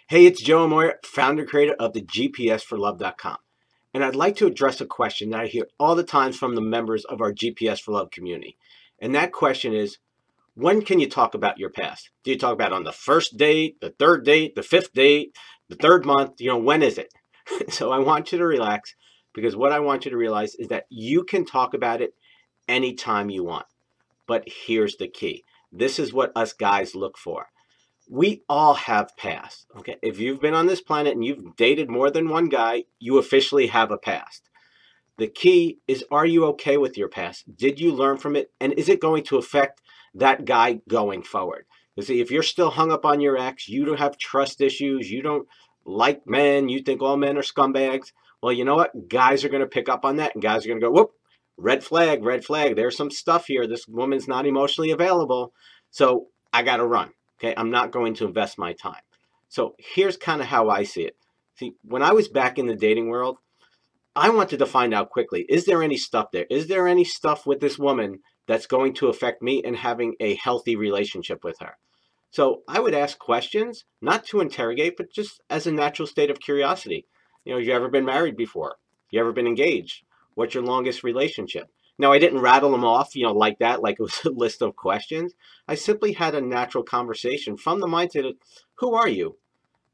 Hey, it's Joe Amoia, founder creator of the GPSforlove.com. And I'd like to address a question that I hear all the time from the members of our GPS for Love community. And that question is, when can you talk about your past? Do you talk about on the first date, the third date, the fifth date, the third month? When is it? So I want you to relax, because what I want you to realize is that you can talk about it anytime you want. But here's the key. This is what us guys look for. We all have past. Okay, if you've been on this planet and you've dated more than one guy, you officially have a past. The key is, are you okay with your past? Did you learn from it? And is it going to affect that guy going forward? You see, if you're still hung up on your ex, you don't have trust issues, you don't like men, you think all men are scumbags, well, you know what? Guys are going to pick up on that, and guys are going to go, whoop, red flag, red flag. There's some stuff here. This woman's not emotionally available, so I got to run. Okay, I'm not going to invest my time. So here's kind of how I see it. See, when I was back in the dating world, I wanted to find out quickly, is there any stuff there? Is there any stuff with this woman that's going to affect me in having a healthy relationship with her? So I would ask questions, not to interrogate, but just as a natural state of curiosity. Have you ever been married before? You ever been engaged? What's your longest relationship? Now, I didn't rattle them off, like that, like it was a list of questions. I simply had a natural conversation from the mindset of, who are you?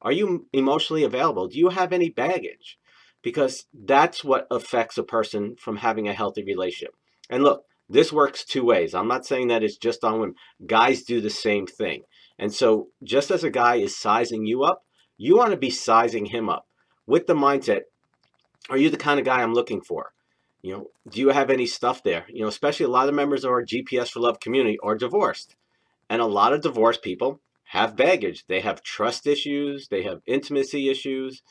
Are you emotionally available? Do you have any baggage? Because that's what affects a person from having a healthy relationship. And look, this works two ways. I'm not saying that it's just on women. Guys do the same thing. And so just as a guy is sizing you up, you want to be sizing him up with the mindset, are you the kind of guy I'm looking for? Do you have any stuff there? Especially a lot of members of our GPS for Love community are divorced. And a lot of divorced people have baggage. They have trust issues. They have intimacy issues.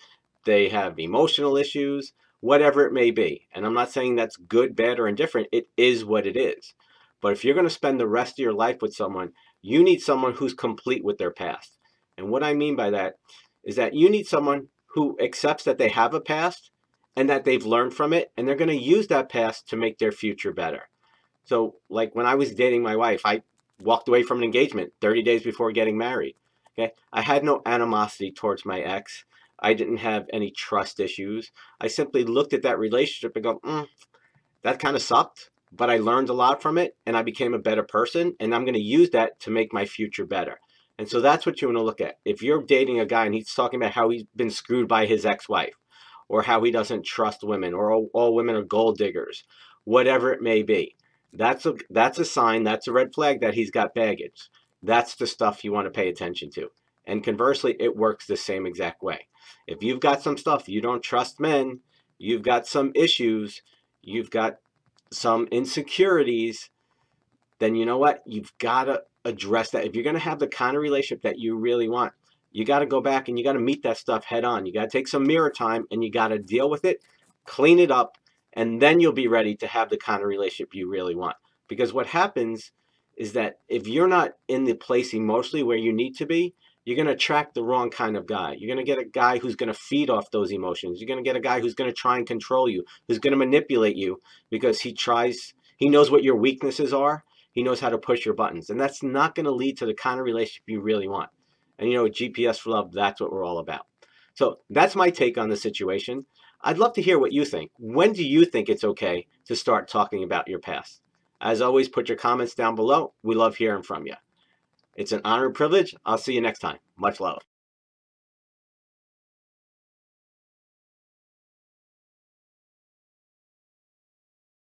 They have emotional issues, whatever it may be. And I'm not saying that's good, bad, or indifferent. It is what it is. But if you're going to spend the rest of your life with someone, you need someone who's complete with their past. And what I mean by that is that you need someone who accepts that they have a past and that they've learned from it, and they're going to use that past to make their future better. So, like when I was dating my wife, I walked away from an engagement 30 days before getting married. Okay, I had no animosity towards my ex. I didn't have any trust issues. I simply looked at that relationship and go, that kind of sucked, but I learned a lot from it, and I became a better person, and I'm going to use that to make my future better. And so that's what you want to look at. If you're dating a guy and he's talking about how he's been screwed by his ex-wife, or how he doesn't trust women, or all women are gold diggers, whatever it may be, that's a sign, that's a red flag that he's got baggage. That's the stuff you want to pay attention to. And conversely, it works the same exact way. If you've got some stuff, you don't trust men, you've got some issues, you've got some insecurities, then you know what? You've got to address that. If you're going to have the kind of relationship that you really want, you got to go back and you got to meet that stuff head on. You got to take some mirror time and you got to deal with it, clean it up, and then you'll be ready to have the kind of relationship you really want. Because what happens is that if you're not in the place emotionally where you need to be, you're going to attract the wrong kind of guy. You're going to get a guy who's going to feed off those emotions. You're going to get a guy who's going to try and control you, who's going to manipulate you because he knows what your weaknesses are. He knows how to push your buttons. And that's not going to lead to the kind of relationship you really want. And GPS for Love, that's what we're all about. So that's my take on the situation. I'd love to hear what you think. When do you think it's okay to start talking about your past? As always, put your comments down below. We love hearing from you. It's an honor and privilege. I'll see you next time. Much love.